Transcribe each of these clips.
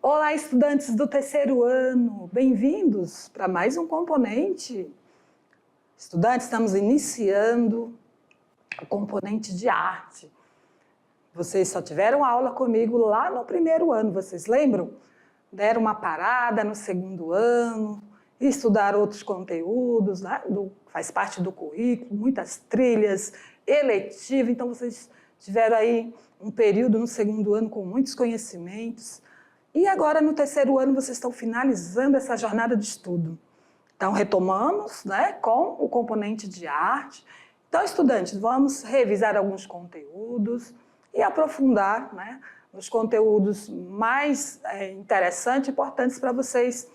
Olá, estudantes do terceiro ano, bem-vindos para mais um componente. Estudantes, estamos iniciando o componente de arte. Vocês só tiveram aula comigo lá no primeiro ano, vocês lembram? Deram uma parada no segundo ano, estudaram outros conteúdos, né? Faz parte do currículo, muitas trilhas, eletiva, então vocês tiveram aí um período no segundo ano com muitos conhecimentos. E agora, no terceiro ano, vocês estão finalizando essa jornada de estudo. Então, retomamos, né, com o componente de arte. Então, estudantes, vamos revisar alguns conteúdos e aprofundar, né, nos conteúdos mais interessantes e importantes para vocês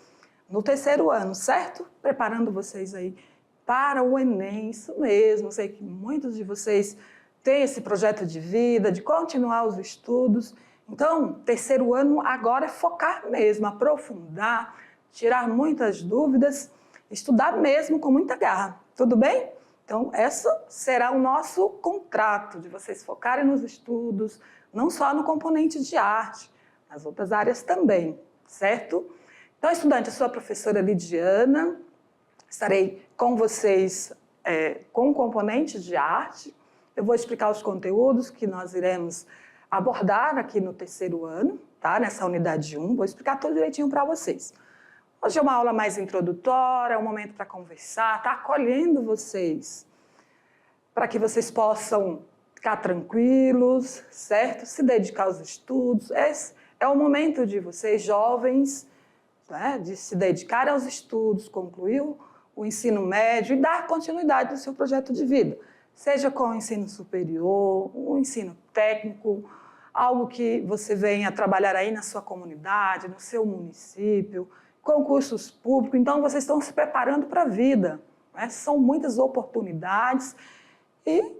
no terceiro ano, certo? Preparando vocês aí para o Enem, isso mesmo. Sei que muitos de vocês têm esse projeto de vida, de continuar os estudos. Então, terceiro ano agora é focar mesmo, aprofundar, tirar muitas dúvidas, estudar mesmo com muita garra, tudo bem? Então, esse será o nosso contrato, de vocês focarem nos estudos, não só no componente de arte, nas outras áreas também, certo? Então, estudante, eu sou a professora Lidiana, estarei com vocês com o componente de arte, eu vou explicar os conteúdos que nós iremos abordar aqui no terceiro ano, tá? Nessa unidade 1, vou explicar tudo direitinho para vocês. Hoje é uma aula mais introdutória, é um momento para conversar, tá acolhendo vocês, para que vocês possam ficar tranquilos, certo? Se dedicar aos estudos. Esse é o momento de vocês, jovens, né, de se dedicar aos estudos, concluir o ensino médio e dar continuidade ao seu projeto de vida. Seja com o ensino superior, o ensino técnico, algo que você venha trabalhar aí na sua comunidade, no seu município, concursos públicos. Então, vocês estão se preparando para a vida, né? São muitas oportunidades e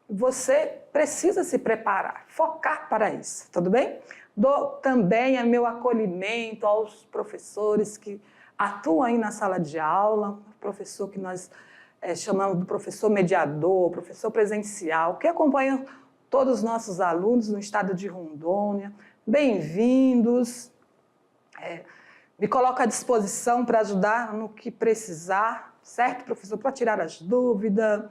você precisa se preparar, focar para isso, tudo bem? Dou também meu acolhimento aos professores que atuam aí na sala de aula, professor que nós chamamos de professor mediador, professor presencial, que acompanha todos os nossos alunos no estado de Rondônia. Bem-vindos. Me coloco à disposição para ajudar no que precisar, certo, professor? Para tirar as dúvidas,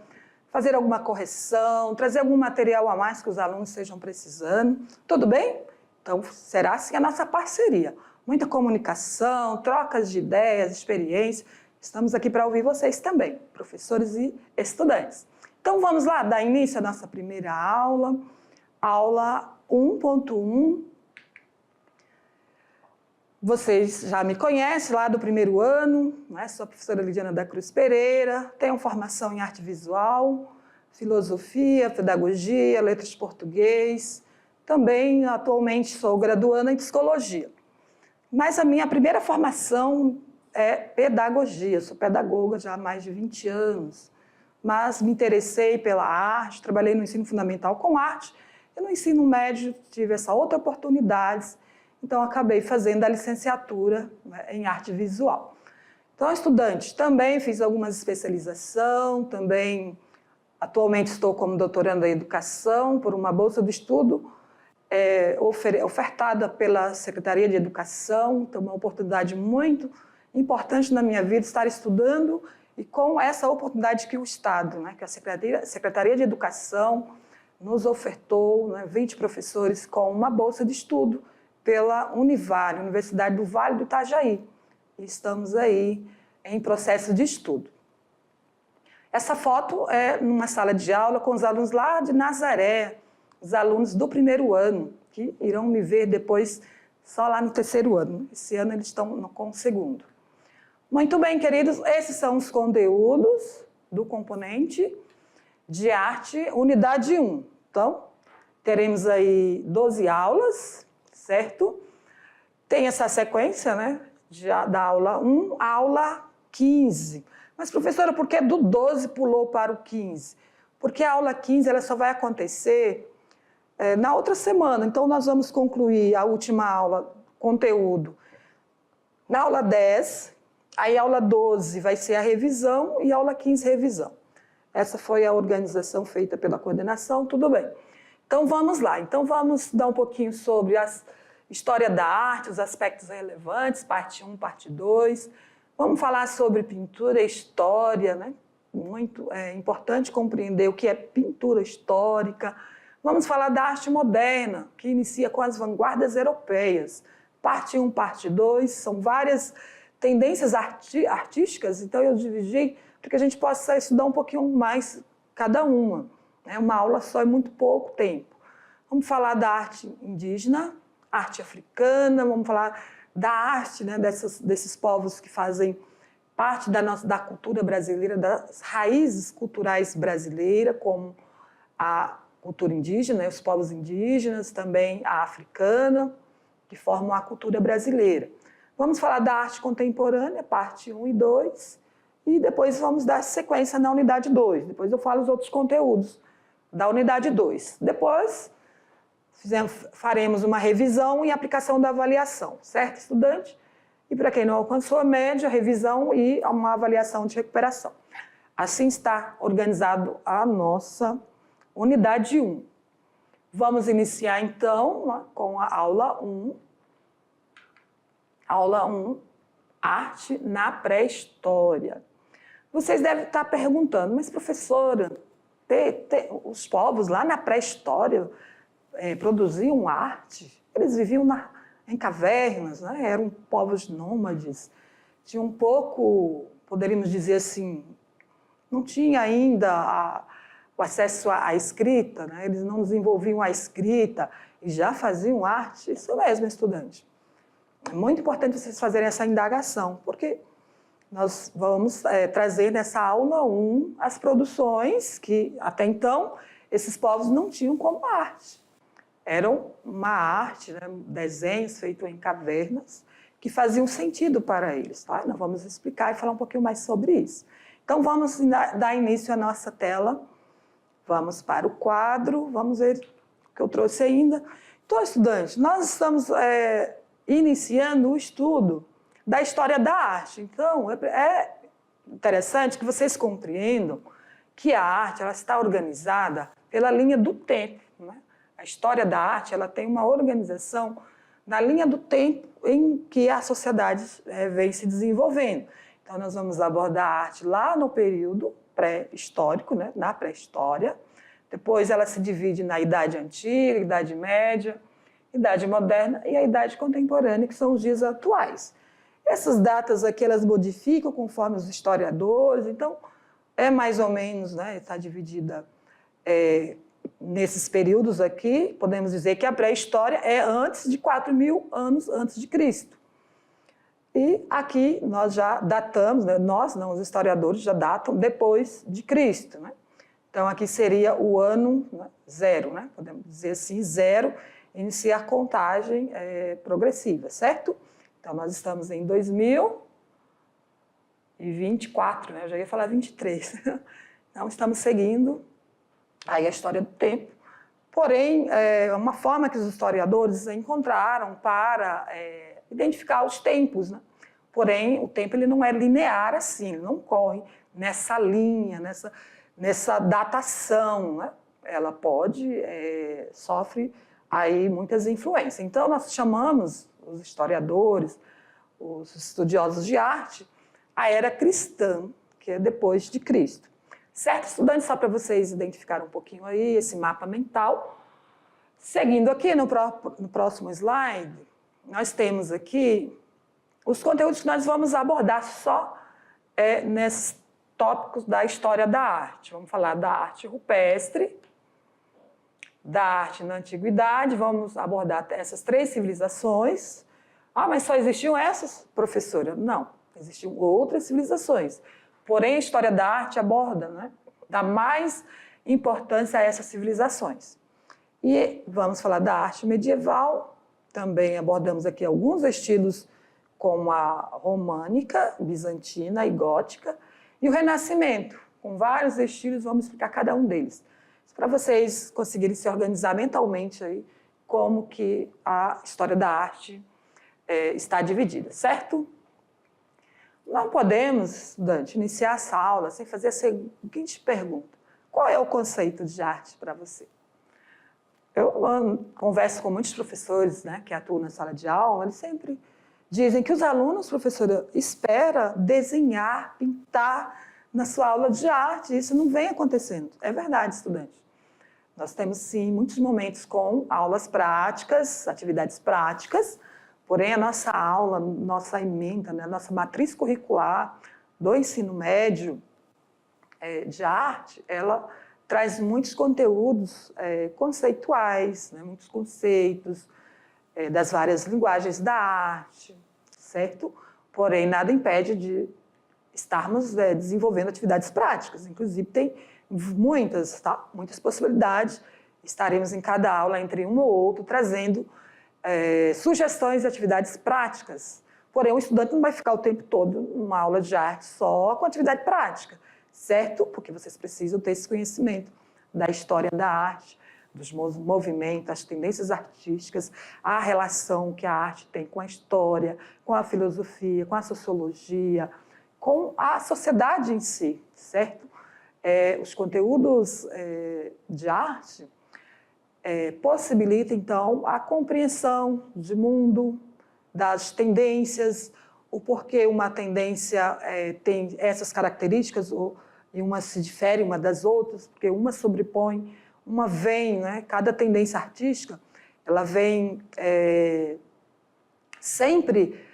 fazer alguma correção, trazer algum material a mais que os alunos estejam precisando. Tudo bem? Então, será assim a nossa parceria. Muita comunicação, trocas de ideias, experiências. Estamos aqui para ouvir vocês também, professores e estudantes. Então, vamos lá, dar início à nossa primeira aula, aula 1.1. Vocês já me conhecem lá do primeiro ano, né? Sou a professora Lidiana da Cruz Pereira, tenho formação em arte visual, filosofia, pedagogia, letras de português. Também, atualmente, sou graduanda em psicologia. Mas a minha primeira formação é pedagogia, sou pedagoga já há mais de 20 anos, mas me interessei pela arte, trabalhei no ensino fundamental com arte, e no ensino médio tive essa outra oportunidade, então acabei fazendo a licenciatura, né, em arte visual. Então, estudante, também fiz algumas especialização, também atualmente estou como doutoranda em educação por uma bolsa de estudo ofertada pela Secretaria de Educação, então uma oportunidade muito importante na minha vida, estar estudando e com essa oportunidade que o Estado, né, que a Secretaria de Educação nos ofertou, né, 20 professores com uma bolsa de estudo pela Univale, Universidade do Vale do Itajaí. E estamos aí em processo de estudo. Essa foto é numa sala de aula com os alunos lá de Nazaré, os alunos do primeiro ano, que irão me ver depois só lá no terceiro ano. Esse ano eles estão com o segundo. Muito bem, queridos, esses são os conteúdos do componente de arte, unidade 1. Então, teremos aí 12 aulas, certo? Tem essa sequência, né, da aula 1 à aula 15. Mas, professora, por que do 12 pulou para o 15? Porque a aula 15 ela só vai acontecer na outra semana. Então, nós vamos concluir a última aula, conteúdo, na aula 10. Aí, a aula 12 vai ser a revisão e a aula 15, revisão. Essa foi a organização feita pela coordenação, tudo bem. Então, vamos lá. Então, vamos dar um pouquinho sobre as História da arte, os aspectos relevantes, parte 1, parte 2. Vamos falar sobre pintura e história, né? Muito importante compreender o que é pintura histórica. Vamos falar da arte moderna, que inicia com as vanguardas europeias. Parte 1, parte 2, são várias tendências artísticas, então eu dividi para que a gente possa estudar um pouquinho mais cada uma. Uma aula só é muito pouco tempo. Vamos falar da arte indígena, arte africana, vamos falar da arte, né, desses povos que fazem parte da cultura brasileira, das raízes culturais brasileiras, como a cultura indígena, os povos indígenas, também a africana, que formam a cultura brasileira. Vamos falar da arte contemporânea, parte 1 e 2, e depois vamos dar sequência na unidade 2. Depois eu falo os outros conteúdos da unidade 2. Depois faremos uma revisão e aplicação da avaliação, certo, estudante? E para quem não alcançou a média, revisão e uma avaliação de recuperação. Assim está organizado a nossa unidade 1. Vamos iniciar, então, com a aula 1. Aula 1, arte na pré-história. Vocês devem estar perguntando, mas professora, os povos lá na pré-história produziam arte? Eles viviam em cavernas, né? Eram povos nômades, tinham um pouco, poderíamos dizer assim, não tinha ainda o acesso à escrita, né? Eles não desenvolviam a escrita e já faziam arte. Isso mesmo, estudante. É muito importante vocês fazerem essa indagação, porque nós vamos trazer nessa aula 1 as produções que, até então, esses povos não tinham como arte. Eram uma arte, né, desenhos feitos em cavernas, que faziam sentido para eles. Tá? Nós vamos explicar e falar um pouquinho mais sobre isso. Então, vamos dar início à nossa tela. Vamos para o quadro, vamos ver o que eu trouxe ainda. Então, estudantes, nós estamos iniciando o estudo da história da arte. Então, é interessante que vocês compreendam que a arte ela está organizada pela linha do tempo. Né? A história da arte ela tem uma organização na linha do tempo em que a sociedade vem se desenvolvendo. Então, nós vamos abordar a arte lá no período pré-histórico, né? Na pré-história. Depois, ela se divide na Idade Antiga, Idade Média, Idade Moderna e a Idade Contemporânea, que são os dias atuais. Essas datas aqui, elas modificam conforme os historiadores, então, é mais ou menos, né, está dividida nesses períodos aqui, podemos dizer que a pré-história é antes de 4.000 anos antes de Cristo. E aqui nós já datamos, né, nós não, os historiadores já datam depois de Cristo. Né? Então, aqui seria o ano zero, né, podemos dizer assim, zero, iniciar contagem progressiva, certo? Então, nós estamos em 2024, né? Eu já ia falar 23. Então, estamos seguindo aí a história do tempo. Porém, uma forma que os historiadores encontraram para identificar os tempos, né? Porém, o tempo ele não é linear assim, ele não corre nessa linha, nessa datação, né? Ela sofre aí muitas influências. Então, nós chamamos os historiadores, os estudiosos de arte, a era cristã, que é depois de Cristo. Certo, estudantes? Só para vocês identificarem um pouquinho aí esse mapa mental. Seguindo aqui no próximo slide, nós temos aqui os conteúdos que nós vamos abordar só nesses tópicos da história da arte. Vamos falar da arte rupestre, da arte na antiguidade, vamos abordar essas 3 civilizações. Ah, mas só existiam essas, professora? Não, existiam outras civilizações. Porém, a história da arte aborda, né, dá mais importância a essas civilizações. E vamos falar da arte medieval, também abordamos aqui alguns estilos como a românica, bizantina e gótica, e o renascimento, com vários estilos, vamos explicar cada um deles. Para vocês conseguirem se organizar mentalmente aí, como que a história da arte está dividida, certo? Não podemos, estudante, iniciar essa aula sem fazer a seguinte pergunta. Qual é o conceito de arte para você? Eu converso com muitos professores, né, que atuam na sala de aula, eles sempre dizem que os alunos, professora, esperam desenhar, pintar na sua aula de arte. Isso não vem acontecendo. É verdade, estudante. Nós temos, sim, muitos momentos com aulas práticas, atividades práticas, porém a nossa aula, nossa ementa, né, nossa matriz curricular do ensino médio de arte, ela traz muitos conteúdos conceituais, né, muitos conceitos das várias linguagens da arte, certo? Porém, nada impede de estarmos desenvolvendo atividades práticas. Inclusive, tem muitas, tá? Muitas possibilidades. Estaremos em cada aula, entre um ou outro, trazendo sugestões de atividades práticas. Porém, o estudante não vai ficar o tempo todo numa aula de arte só com atividade prática, certo? Porque vocês precisam ter esse conhecimento da história da arte, dos movimentos, as tendências artísticas, a relação que a arte tem com a história, com a filosofia, com a sociologia, com a sociedade em si, certo? Os conteúdos de arte possibilitam, então, a compreensão de mundo, das tendências, o porquê uma tendência tem essas características, e uma se difere uma das outras, porque uma sobrepõe, uma vem, né? Cada tendência artística, ela vem sempre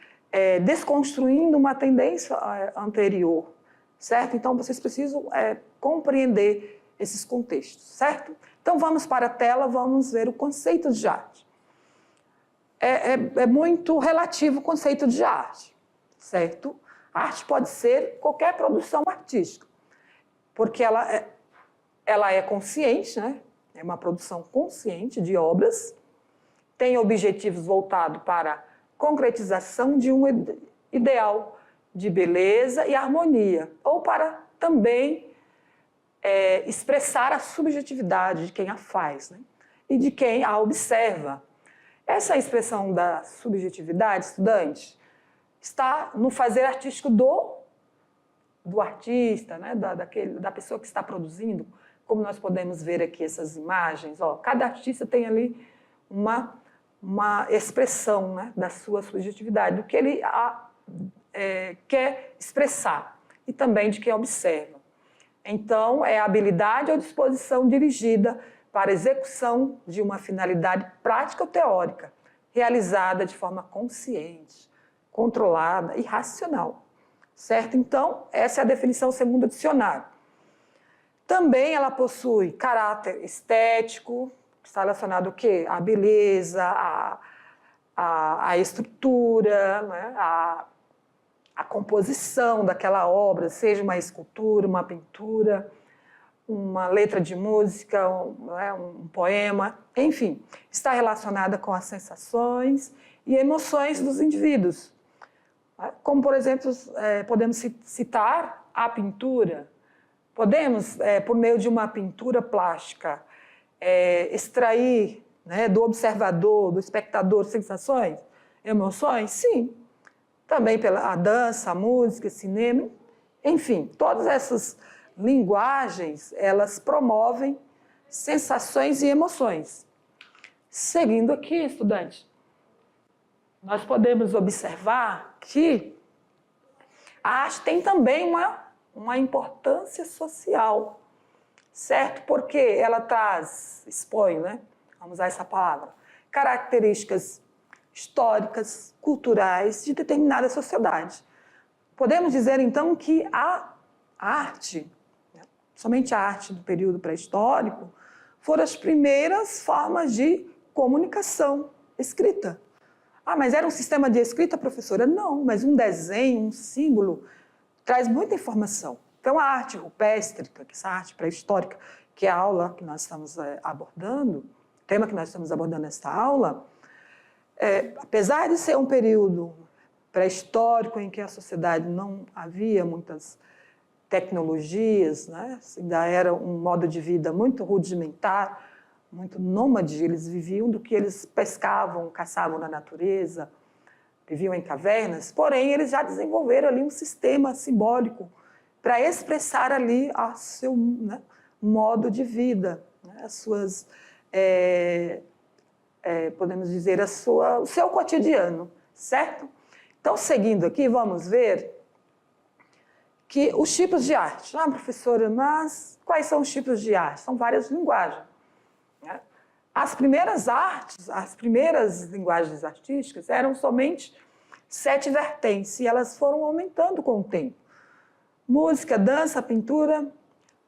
desconstruindo uma tendência anterior, certo? Então, vocês precisam compreender esses contextos, certo? Então, vamos para a tela, vamos ver o conceito de arte. É muito relativo o conceito de arte, certo? A arte pode ser qualquer produção artística, porque ela é consciente, né? É uma produção consciente de obras, tem objetivos voltados para a concretização de um ideal de beleza e harmonia, ou para também expressar a subjetividade de quem a faz, né? E de quem a observa. Essa expressão da subjetividade, estudante, está no fazer artístico do artista, né? da pessoa que está produzindo, como nós podemos ver aqui essas imagens. Ó, cada artista tem ali uma expressão, né, da sua subjetividade, do que ele quer expressar, e também de quem observa. Então, é a habilidade ou disposição dirigida para a execução de uma finalidade prática ou teórica, realizada de forma consciente, controlada e racional. Certo? Então, essa é a definição segundo o dicionário. Também ela possui caráter estético, que está relacionado ao quê? À beleza, à estrutura, né? à composição daquela obra, seja uma escultura, uma pintura, uma letra de música, um poema, enfim, está relacionada com as sensações e emoções dos indivíduos. Como, por exemplo, podemos citar a pintura. Podemos, por meio de uma pintura plástica, extrair, né, do observador, do espectador, sensações, emoções? Sim. Também pela dança, a música, cinema, enfim, todas essas linguagens, elas promovem sensações e emoções. Seguindo aqui, estudante, nós podemos observar que a arte tem também uma importância social, certo? Porque ela expõe, né? Vamos usar essa palavra, características históricas, culturais de determinada sociedade. Podemos dizer, então, que a arte, somente a arte do período pré-histórico, foram as primeiras formas de comunicação escrita. Ah, mas era um sistema de escrita, professora? Não, mas um desenho, um símbolo, traz muita informação. Então, a arte rupestre, essa arte pré-histórica, que é a aula que nós estamos abordando, o tema que nós estamos abordando nesta aula, apesar de ser um período pré-histórico em que a sociedade não havia muitas tecnologias, né? Ainda era um modo de vida muito rudimentar, muito nômade, eles viviam do que eles pescavam, caçavam na natureza, viviam em cavernas, porém eles já desenvolveram ali um sistema simbólico para expressar ali o seu, né, modo de vida, né, as suas podemos dizer, o seu cotidiano, certo? Então, seguindo aqui, vamos ver que os tipos de arte. Ah, professora, mas quais são os tipos de arte? São várias linguagens. Né? As primeiras artes, as primeiras linguagens artísticas eram somente 7 vertentes e elas foram aumentando com o tempo. Música, dança, pintura,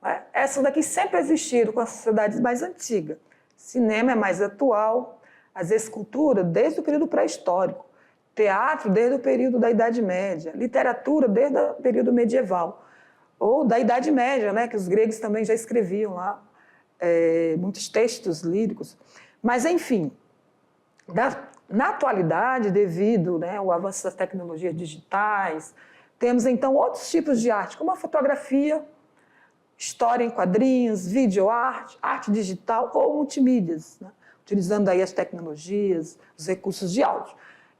né? Essas daqui sempre existiram com as sociedades mais antigas. Cinema é mais atual, as esculturas desde o período pré-histórico, teatro desde o período da Idade Média, literatura desde o período medieval, ou da Idade Média, né, que os gregos também já escreviam lá, muitos textos líricos. Mas, enfim, na atualidade, devido, né, ao avanço das tecnologias digitais, temos, então, outros tipos de arte, como a fotografia, história em quadrinhos, videoarte, arte digital ou multimídias, né, utilizando aí as tecnologias, os recursos de áudio.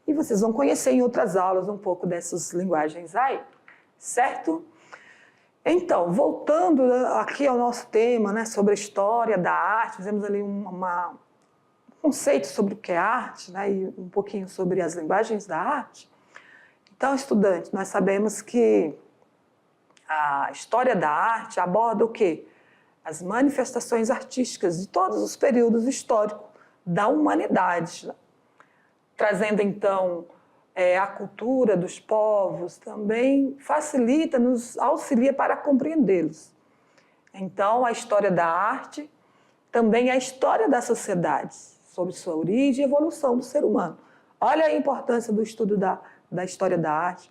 E vocês vão conhecer em outras aulas um pouco dessas linguagens aí, certo? Então, voltando aqui ao nosso tema, né, sobre a história da arte, fizemos ali um conceito sobre o que é arte, né, e um pouquinho sobre as linguagens da arte. Então, estudantes, nós sabemos que a história da arte aborda o quê? As manifestações artísticas de todos os períodos históricos da humanidade, né? Trazendo, então, a cultura dos povos, também facilita, nos auxilia para compreendê-los. Então, a história da arte também é a história da sociedade, sobre sua origem e evolução do ser humano. Olha a importância do estudo da história da arte,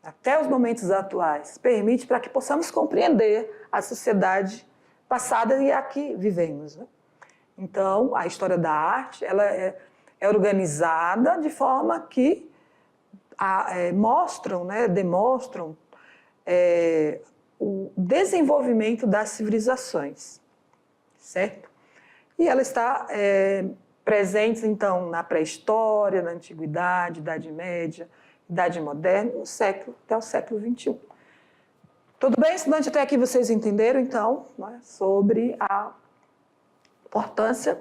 até os momentos atuais, permite para que possamos compreender a sociedade passada e a que vivemos, né? Então, a história da arte, ela é organizada de forma que mostram, né, demonstram o desenvolvimento das civilizações, certo? E ela está presente, então, na pré-história, na antiguidade, Idade Média, Idade Moderna, até o século XXI. Tudo bem, estudante? Até aqui vocês entenderam, então, né, sobre a importância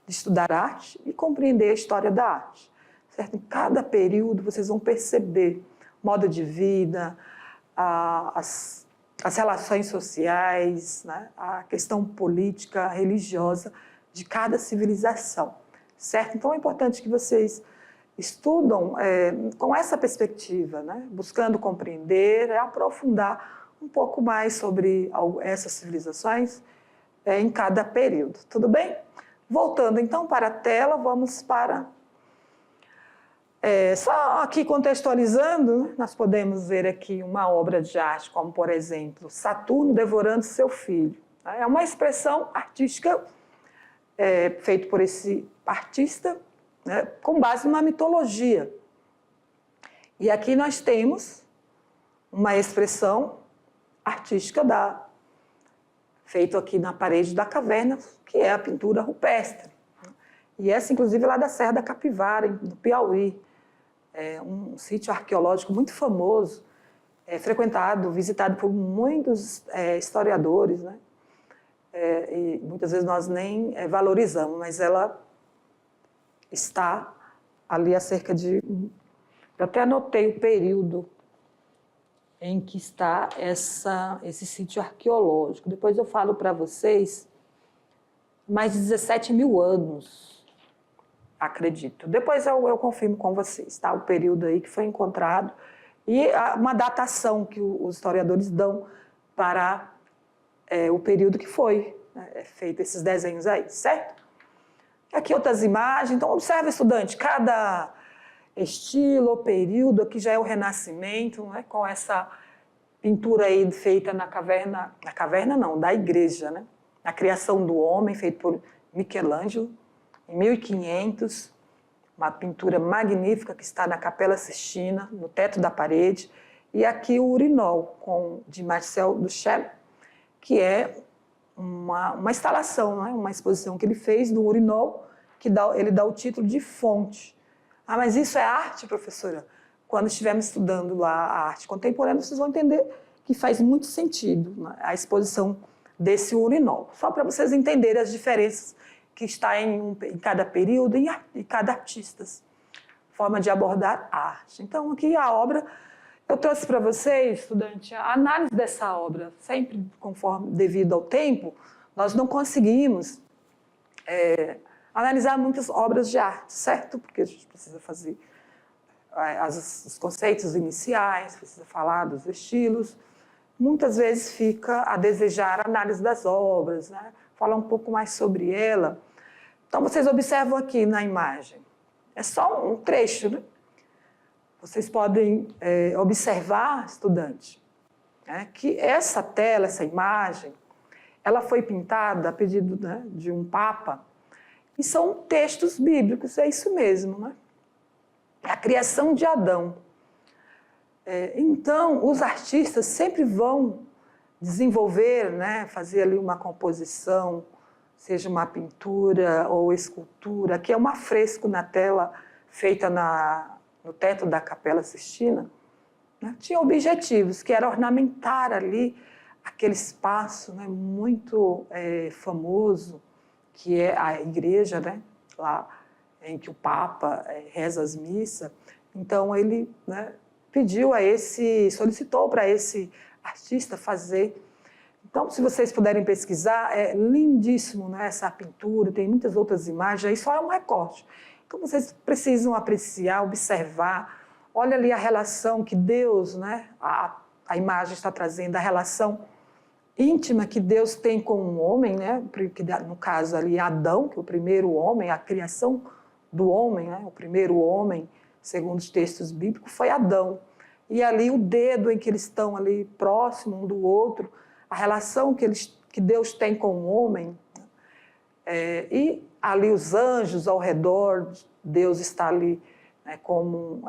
de estudar arte e compreender a história da arte. Certo? Em cada período vocês vão perceber o modo de vida, as relações sociais, né? A questão política, religiosa de cada civilização. Certo? Então é importante que vocês estudam com essa perspectiva, né? Buscando compreender e aprofundar um pouco mais sobre essas civilizações em cada período. Tudo bem? Voltando então para a tela, vamos para... só aqui contextualizando, né, nós podemos ver aqui uma obra de arte, como por exemplo, Saturno devorando seu filho. É uma expressão artística feita por esse artista, né, com base numa mitologia. E aqui nós temos uma expressão artística feito aqui na parede da caverna, que é a pintura rupestre. E essa, inclusive, é lá da Serra da Capivara, no Piauí. É um sítio arqueológico muito famoso, frequentado, visitado por muitos historiadores, né? E muitas vezes nós nem valorizamos, mas ela está ali há cerca de... Eu até anotei o período em que está esse sítio arqueológico. Depois eu falo para vocês, mais de 17 mil anos, acredito. Depois eu confirmo com vocês, tá? O período aí que foi encontrado e uma datação que os historiadores dão para o período que foi, né, feito esses desenhos aí, certo? Aqui outras imagens. Então, observa, estudante, cada estilo ou período, aqui já é o Renascimento, né, com essa pintura aí feita na caverna não, da igreja, né, a criação do homem, feito por Michelangelo, em 1500, uma pintura magnífica que está na Capela Sistina, no teto da parede, e aqui o Urinol, de Marcel Duchamp, que é uma instalação, né, uma exposição que ele fez do Urinol, que ele dá o título de fonte. Ah, mas isso é arte, professora? Quando estivermos estudando lá a arte contemporânea, vocês vão entender que faz muito sentido, né, a exposição desse Urinol. Só para vocês entenderem as diferenças que está em cada período e cada artista, forma de abordar a arte. Então, aqui a obra, eu trouxe para vocês, estudante, a análise dessa obra, sempre conforme devido ao tempo, nós não conseguimos analisar muitas obras de arte, certo? Porque a gente precisa fazer os conceitos iniciais, precisa falar dos estilos. Muitas vezes fica a desejar a análise das obras, né? Falar um pouco mais sobre ela. Então, vocês observam aqui na imagem. É só um trecho, né? Vocês podem observar, estudante, né, que essa tela, essa imagem, ela foi pintada a pedido, né, de um papa, e são textos bíblicos, é isso mesmo, né? É a criação de Adão. Então, os artistas sempre vão desenvolver, né, fazer ali uma composição, seja uma pintura ou escultura, que é um afresco na tela feita no teto da Capela Sistina, né? Tinha objetivos, que era ornamentar ali aquele espaço, né, muito famoso, que é a igreja, né, lá em que o Papa reza as missas. Então, ele, né, solicitou para esse artista fazer. Então, se vocês puderem pesquisar, é lindíssimo, né, essa pintura, tem muitas outras imagens, aí só é um recorte. Então, vocês precisam apreciar, observar. Olha ali a relação que Deus, né, a imagem está trazendo, a relação íntima que Deus tem com o homem, né, no caso ali Adão, que é o primeiro homem, a criação do homem, né, o primeiro homem, segundo os textos bíblicos, foi Adão. E ali o dedo em que eles estão ali próximo um do outro, a relação que Deus tem com o homem, e ali os anjos ao redor, Deus está ali, né, como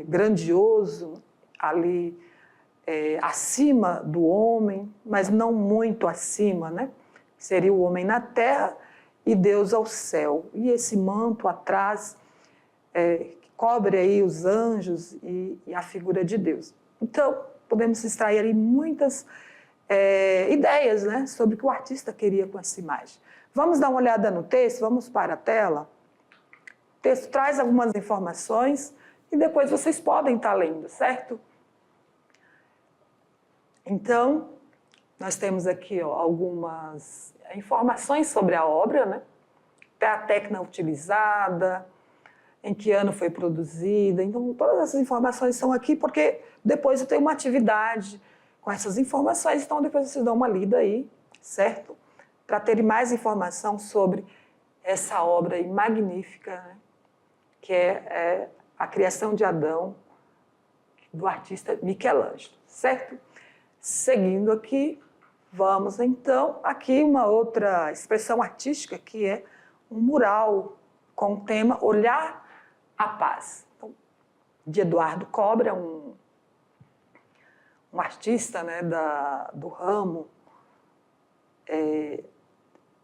grandioso, ali acima do homem, mas não muito acima, né? Seria o homem na terra e Deus ao céu. E esse manto atrás que cobre aí os anjos e a figura de Deus. Então, podemos extrair ali muitas ideias, né, sobre o que o artista queria com essa imagem. Vamos dar uma olhada no texto, vamos para a tela. O texto traz algumas informações e depois vocês podem estar lendo, certo? Então, nós temos aqui algumas informações sobre a obra, né? Até a técnica utilizada, em que ano foi produzida. Então, todas essas informações são aqui porque depois eu tenho uma atividade com essas informações, então depois vocês dão uma lida aí, certo? Para terem mais informação sobre essa obra aí magnífica, né? Que é a criação de Adão, do artista Michelangelo, certo? Seguindo aqui, vamos então, aqui uma outra expressão artística que é um mural com o tema Olhar a Paz. Então, de Eduardo Cobra, um artista, né, do ramo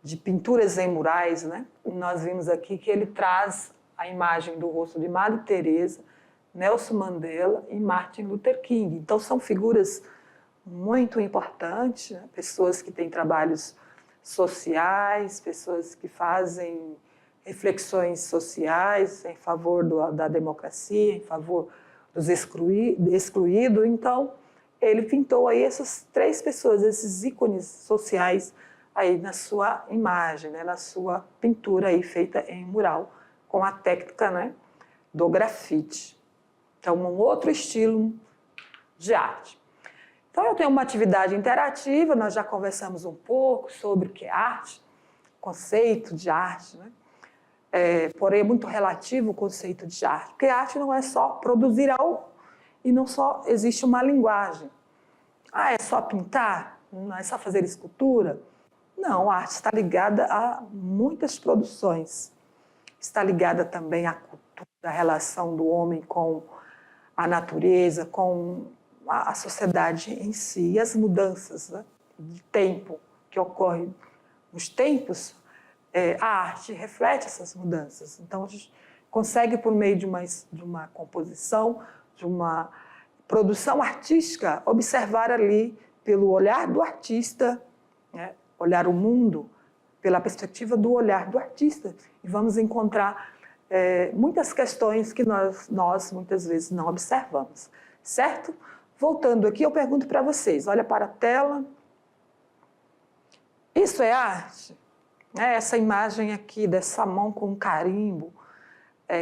de pinturas em murais, né? Nós vimos aqui que ele traz a imagem do rosto de Madre Teresa, Nelson Mandela e Martin Luther King. Então, são figuras muito importantes, né? Pessoas que têm trabalhos sociais, pessoas que fazem reflexões sociais em favor da democracia, em favor dos excluídos. Então, ele pintou aí essas três pessoas, esses ícones sociais aí na sua imagem, né? Na sua pintura aí feita em mural, com a técnica, né, do grafite. Então, um outro estilo de arte. Então, eu tenho uma atividade interativa, nós já conversamos um pouco sobre o que é arte, conceito de arte, né? Porém, é muito relativo o conceito de arte, porque arte não é só produzir algo e não só existe uma linguagem. Ah, é só pintar? Não é só fazer escultura? Não, a arte está ligada a muitas produções. Está ligada também à cultura, à relação do homem com a natureza, com a sociedade em si, e as mudanças, né, de tempo que ocorrem nos tempos, a arte reflete essas mudanças. Então, a gente consegue, por meio de uma composição, de uma produção artística, observar ali, pelo olhar do artista, né, olhar o mundo pela perspectiva do olhar do artista. E vamos encontrar muitas questões que nós muitas vezes não observamos, certo? Voltando aqui, eu pergunto para vocês, olha para a tela. Isso é arte? Essa imagem aqui dessa mão com um carimbo,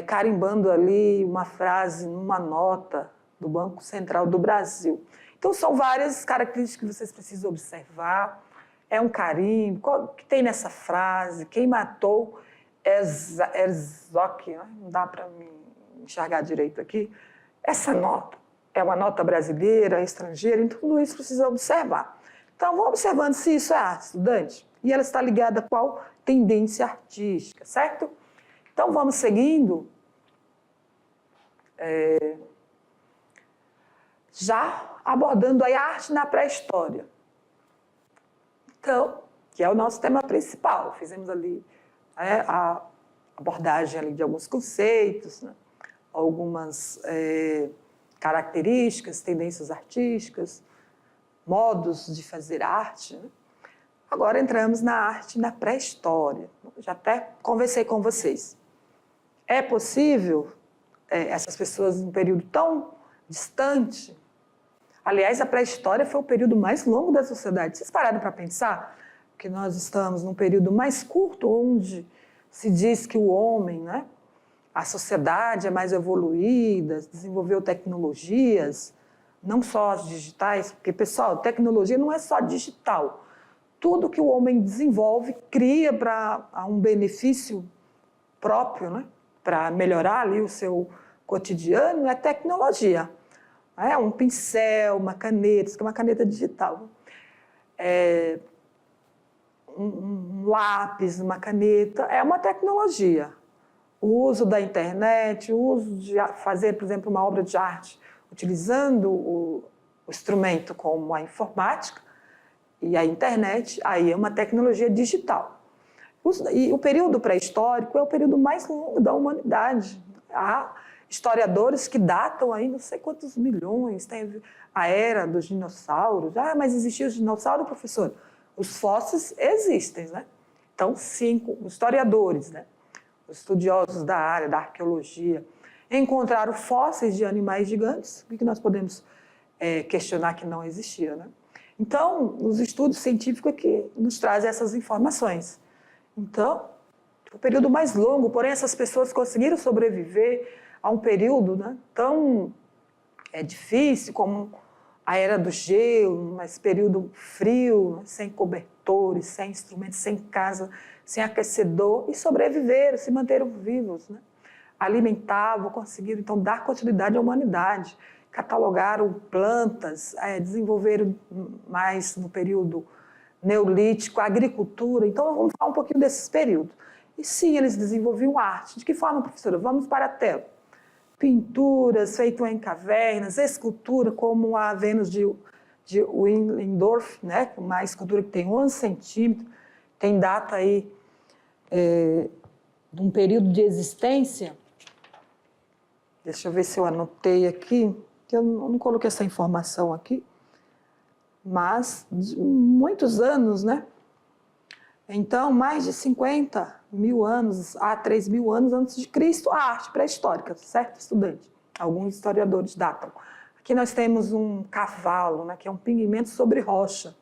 carimbando ali uma frase numa nota do Banco Central do Brasil. Então, são várias características que vocês precisam observar. É um carimbo, o que tem nessa frase? Quem matou Herzog, não dá para me enxergar direito aqui. Essa nota é uma nota brasileira, estrangeira, então tudo isso precisa observar. Então, vamos observando se isso é arte, estudante. E ela está ligada a qual tendência artística, certo? Então, vamos seguindo. Já abordando aí a arte na pré-história. Então, que é o nosso tema principal. Fizemos ali a abordagem ali de alguns conceitos, né? Algumas características, tendências artísticas, modos de fazer arte, né? Agora entramos na arte na pré-história. Já até conversei com vocês. É possível essas pessoas em um período tão distante? Aliás, a pré-história foi o período mais longo da sociedade. Vocês pararam para pensar que nós estamos num período mais curto, onde se diz que o homem, né, a sociedade é mais evoluída, desenvolveu tecnologias, não só as digitais, porque, pessoal, tecnologia não é só digital. Tudo que o homem desenvolve, cria para um benefício próprio, né? Para melhorar ali o seu cotidiano, é tecnologia. Um pincel, uma caneta, isso que é uma caneta digital. Um lápis, uma caneta, é uma tecnologia. O uso da internet, o uso de fazer, por exemplo, uma obra de arte utilizando o instrumento como a informática, e a internet, aí é uma tecnologia digital. E o período pré-histórico é o período mais longo da humanidade. Há historiadores que datam aí não sei quantos milhões, tem a era dos dinossauros. Mas existiam os dinossauros, professor? Os fósseis existem, né? Então, sim, os historiadores, né? Os estudiosos da área, da arqueologia, encontraram fósseis de animais gigantes, o que nós podemos questionar que não existia, né? Então, os estudos científicos é que nos trazem essas informações. Então, o período mais longo, porém essas pessoas conseguiram sobreviver a um período, né, tão difícil como a era do gelo, mas período frio, né, sem cobertores, sem instrumentos, sem casa, sem aquecedor, e sobreviveram, se manteram vivos, né? Alimentavam, conseguiram então dar continuidade à humanidade. Catalogaram plantas, desenvolveram mais no período neolítico, a agricultura. Então, vamos falar um pouquinho desses períodos. E sim, eles desenvolviam arte. De que forma, professora? Vamos para a tela. Pinturas feitas em cavernas, escultura como a Vênus de Willendorf, né? Uma escultura que tem 11 centímetros, tem data aí de um período de existência. Deixa eu ver se eu anotei aqui. Eu não coloquei essa informação aqui, mas de muitos anos, né? Então, mais de 50 mil anos a 3 mil anos antes de Cristo, a arte pré-histórica, certo, estudante? Alguns historiadores datam. Aqui nós temos um cavalo, né, que é um pigmento sobre rocha,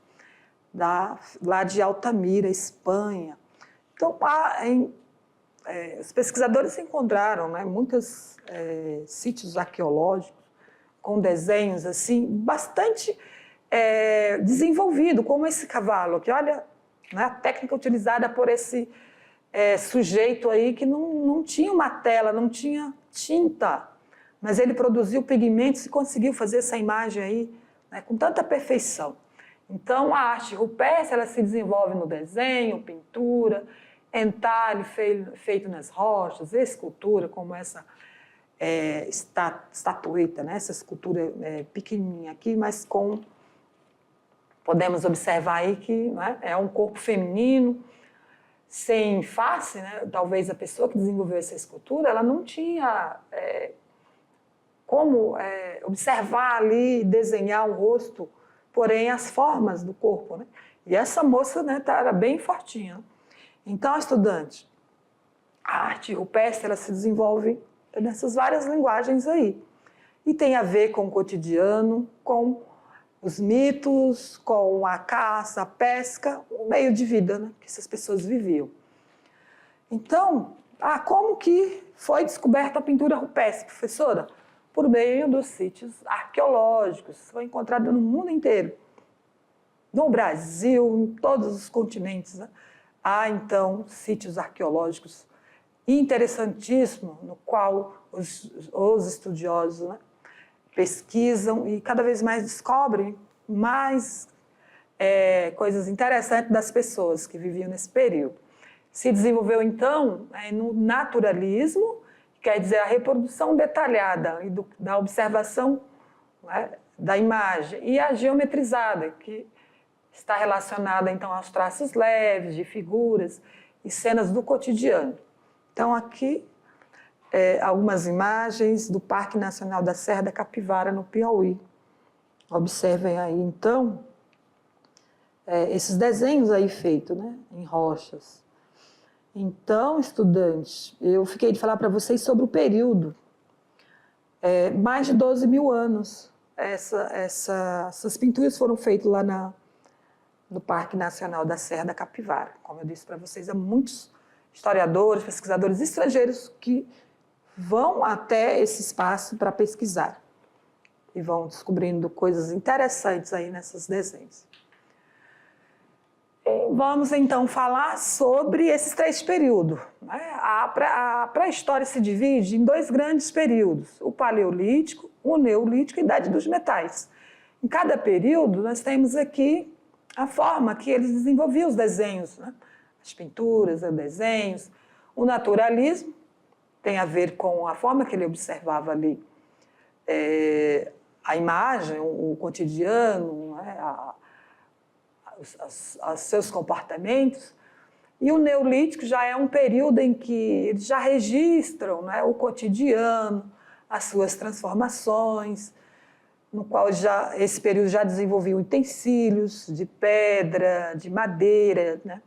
lá de Altamira, Espanha. Então, os pesquisadores encontraram, né, muitos sítios arqueológicos com desenhos assim, bastante desenvolvido, como esse cavalo, que olha, né, a técnica utilizada por esse sujeito aí que não tinha uma tela, não tinha tinta, mas ele produziu pigmentos e conseguiu fazer essa imagem aí, né, com tanta perfeição. Então, a arte rupestre ela se desenvolve no desenho, pintura, entalhe feito nas rochas, escultura, como essa estatueta, né? Essa escultura pequenininha aqui, mas podemos observar aí que, né, é um corpo feminino, sem face, né? Talvez a pessoa que desenvolveu essa escultura, ela não tinha como observar ali, desenhar um rosto, porém as formas do corpo, né? E essa moça, né, era bem fortinha. Então, estudante, a arte rupestre ela se desenvolve nessas várias linguagens aí. E tem a ver com o cotidiano, com os mitos, com a caça, a pesca, o meio de vida, né, que essas pessoas viviam. Então, como que foi descoberta a pintura rupestre, professora? Por meio dos sítios arqueológicos, foi encontrada no mundo inteiro. No Brasil, em todos os continentes, né? Há, então, sítios arqueológicos interessantíssimos, no qual os estudiosos, né, pesquisam e cada vez mais descobrem mais coisas interessantes das pessoas que viviam nesse período. Se desenvolveu, então, no naturalismo, que quer dizer a reprodução detalhada da observação, né, da imagem, e a geometrizada, que está relacionada, então, aos traços leves de figuras e cenas do cotidiano. Então, aqui, algumas imagens do Parque Nacional da Serra da Capivara, no Piauí. Observem aí, então, esses desenhos aí feitos, né, em rochas. Então, estudantes, eu fiquei de falar para vocês sobre o período. Mais de 12 mil anos. Essas pinturas foram feitas lá no Parque Nacional da Serra da Capivara. Como eu disse para vocês, há muitos historiadores, pesquisadores estrangeiros que vão até esse espaço para pesquisar e vão descobrindo coisas interessantes aí nesses desenhos. Vamos, então, falar sobre esses 3 períodos. A pré-história se divide em 2 grandes períodos, o Paleolítico, o Neolítico e a Idade dos Metais. Em cada período, nós temos aqui a forma que eles desenvolviam os desenhos, né? As pinturas, os desenhos. O naturalismo tem a ver com a forma que ele observava ali a imagem, o cotidiano, né? Os seus comportamentos. E o Neolítico já é um período em que eles já registram, né, o cotidiano, as suas transformações, no qual esse período já desenvolvia utensílios de pedra, de madeira, né?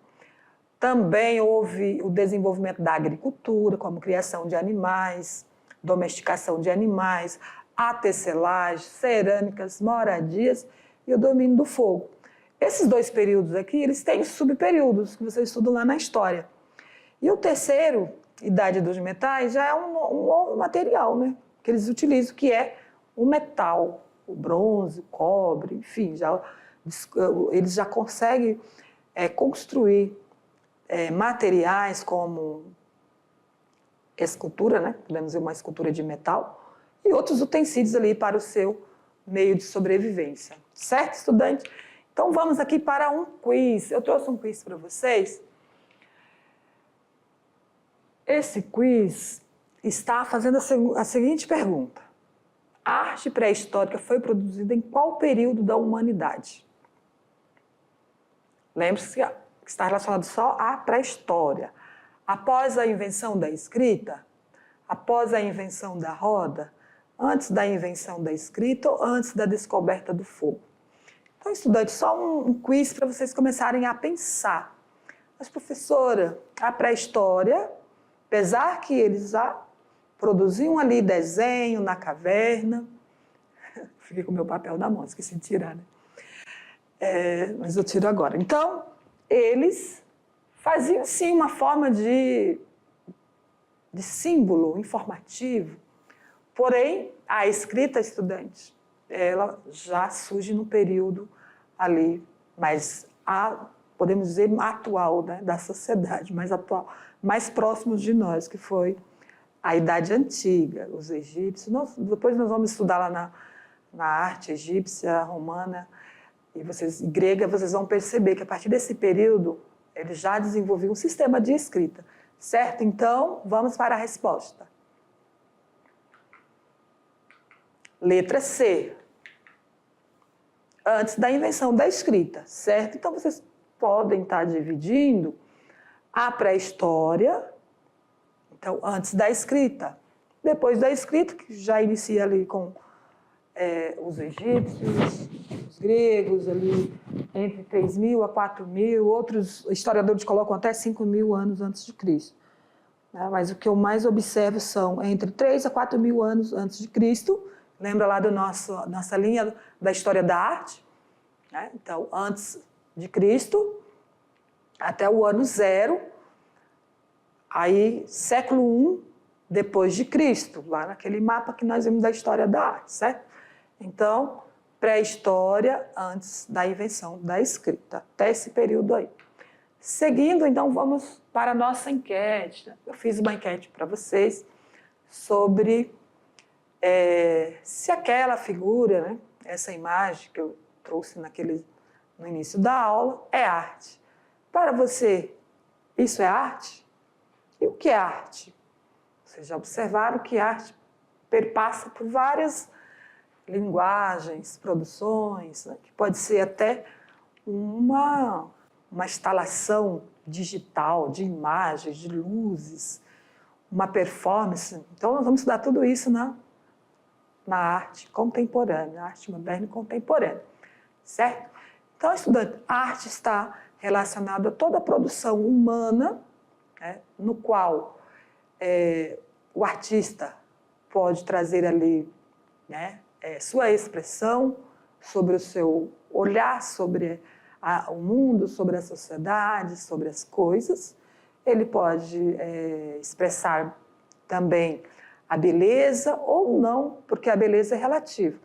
Também houve o desenvolvimento da agricultura, como criação de animais, domesticação de animais, a tecelagem, cerâmicas, moradias e o domínio do fogo. Esses 2 períodos aqui, eles têm subperíodos que vocês estudam lá na história. E o terceiro, Idade dos Metais, já é um novo material, né, que eles utilizam, que é o metal, o bronze, o cobre, enfim, eles já conseguem construir materiais como escultura, né, podemos dizer uma escultura de metal, e outros utensílios ali para o seu meio de sobrevivência. Certo, estudante? Então, vamos aqui para um quiz. Eu trouxe um quiz para vocês. Esse quiz está fazendo a seguinte pergunta. A arte pré-histórica foi produzida em qual período da humanidade? Lembre-se que está relacionado só à pré-história. Após a invenção da escrita? Após a invenção da roda? Antes da invenção da escrita ou antes da descoberta do fogo? Então, estudante, só um quiz para vocês começarem a pensar. Mas, professora, a pré-história, apesar que eles já produziam ali desenho na caverna, fiquei com o meu papel na mão, esqueci de tirar, né? Mas eu tiro agora. Então, eles faziam, sim, uma forma de símbolo informativo, porém, a escrita, estudante, ela já surge no período ali, podemos dizer, atual, né, da sociedade, mais atual, mais próximos de nós, que foi a Idade Antiga, os egípcios. Depois nós vamos estudar lá na arte egípcia, romana e grega, vocês vão perceber que a partir desse período eles já desenvolviam um sistema de escrita, certo? Então, vamos para a resposta. Letra C. Antes da invenção da escrita, certo? Então, vocês podem estar dividindo a pré-história, então, antes da escrita. Depois da escrita, que já inicia ali com os egípcios, os gregos, ali entre 3.000 a 4.000, outros historiadores colocam até 5.000 anos antes de Cristo. Mas o que eu mais observo são entre 3 a 4.000 anos antes de Cristo. Lembra lá da nossa linha da história da arte? Então, antes de Cristo, até o ano 0, aí século I depois de Cristo, lá naquele mapa que nós vimos da história da arte, certo? Então, pré-história antes da invenção da escrita, até esse período aí. Seguindo, então, vamos para a nossa enquete. Eu fiz uma enquete para vocês sobre se aquela figura, né, essa imagem que eu trouxe no início da aula, é arte. Para você, isso é arte? E o que é arte? Vocês já observaram que arte perpassa por várias linguagens, produções, né, que pode ser até uma instalação digital de imagens, de luzes, uma performance. Então, nós vamos estudar tudo isso na arte contemporânea, na arte moderna e contemporânea, certo? Então, estudante, a arte está relacionada a toda a produção humana, né, no qual o artista pode trazer ali, né, sua expressão sobre o seu olhar sobre o mundo, sobre a sociedade, sobre as coisas. Ele pode expressar também a beleza ou não, porque a beleza é relativa.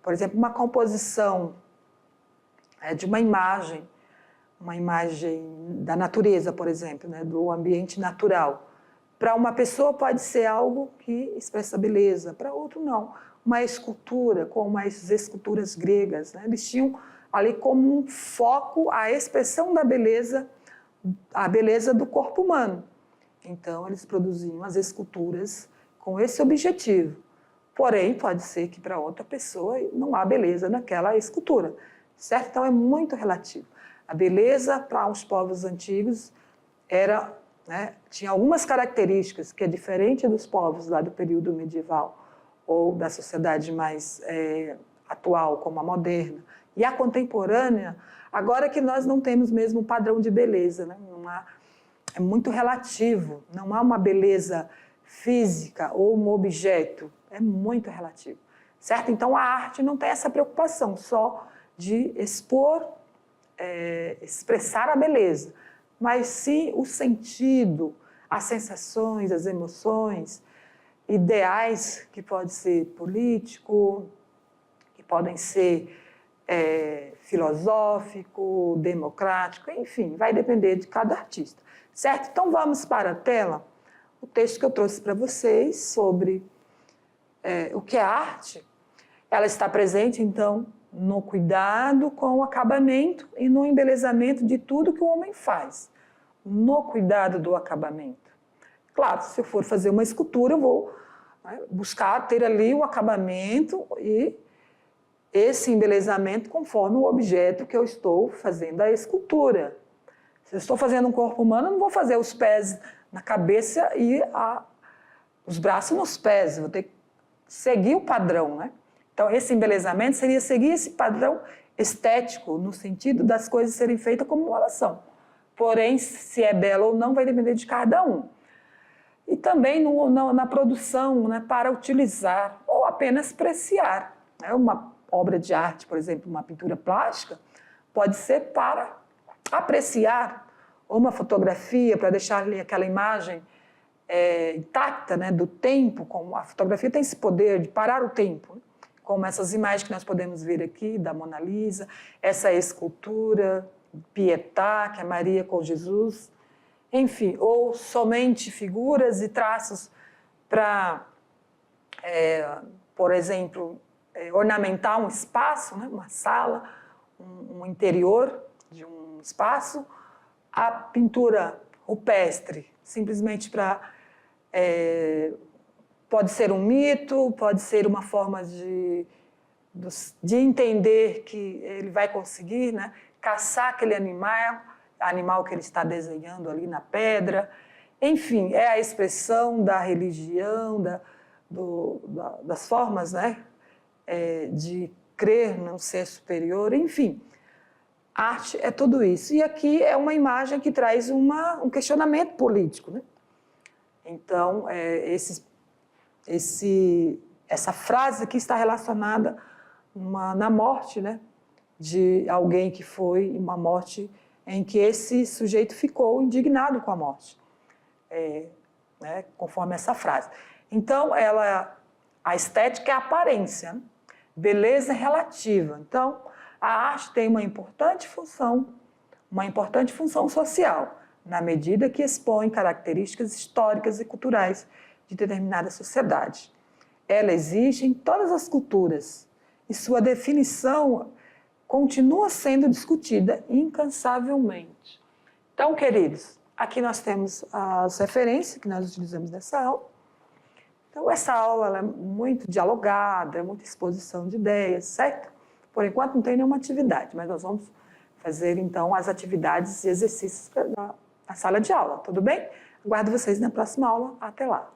Por exemplo, uma composição de uma imagem da natureza, por exemplo, né, do ambiente natural. Para uma pessoa pode ser algo que expressa beleza, para outro não. Uma escultura, como as esculturas gregas, né, eles tinham ali como um foco a expressão da beleza, a beleza do corpo humano. Então, eles produziam as esculturas com esse objetivo. Porém, pode ser que para outra pessoa não há beleza naquela escultura, certo? Então, é muito relativo. A beleza para os povos antigos tinha algumas características que é diferente dos povos lá do período medieval ou da sociedade mais atual, como a moderna. E a contemporânea, agora que nós não temos mesmo um padrão de beleza, né? É muito relativo, não há uma beleza física ou um objeto, é muito relativo, certo? Então, a arte não tem essa preocupação só de expressar a beleza, mas sim o sentido, as sensações, as emoções, ideais que pode ser político, que podem ser filosófico, democrático, enfim, vai depender de cada artista, certo? Então vamos para a tela, o texto que eu trouxe para vocês sobre o que é arte. Ela está presente, então, no cuidado com o acabamento e no embelezamento de tudo que o homem faz, no cuidado do acabamento. Claro, se eu for fazer uma escultura, eu vou buscar ter ali o acabamento e esse embelezamento conforme o objeto que eu estou fazendo a escultura. Se eu estou fazendo um corpo humano, eu não vou fazer os pés na cabeça e os braços nos pés, eu vou ter que seguir o padrão, né? Então, esse embelezamento seria seguir esse padrão estético, no sentido das coisas serem feitas como elas são. Porém, se é belo ou não, vai depender de cada um. E também na produção, né, para utilizar ou apenas apreciar. Né? Uma obra de arte, por exemplo, uma pintura plástica, pode ser para apreciar, ou uma fotografia, para deixar ali aquela imagem intacta, né, do tempo, como a fotografia tem esse poder de parar o tempo, né? Como essas imagens que nós podemos ver aqui, da Mona Lisa, essa escultura, Pietà, que é Maria com Jesus, enfim, ou somente figuras e traços para, por exemplo, ornamentar um espaço, né, uma sala, um interior de um espaço, a pintura rupestre, simplesmente para... pode ser um mito, pode ser uma forma de entender que ele vai conseguir, né, caçar aquele animal que ele está desenhando ali na pedra. Enfim, é a expressão da religião, das formas, né, de crer num ser superior, enfim. Arte é tudo isso. E aqui é uma imagem que traz um questionamento político, né? Então, essa frase aqui está relacionada na morte, né, de alguém que foi uma morte em que esse sujeito ficou indignado com a morte, né, conforme essa frase. Então, a estética é a aparência, né? Beleza é relativa. Então, a arte tem uma importante função social, na medida que expõe características históricas e culturais de determinada sociedade. Ela existe em todas as culturas e sua definição continua sendo discutida incansavelmente. Então, queridos, aqui nós temos as referências que nós utilizamos nessa aula. Então, essa aula ela é muito dialogada, é muita exposição de ideias, certo? Por enquanto não tem nenhuma atividade, mas nós vamos fazer, então, as atividades e exercícios na sala de aula, tudo bem? Aguardo vocês na próxima aula. Até lá!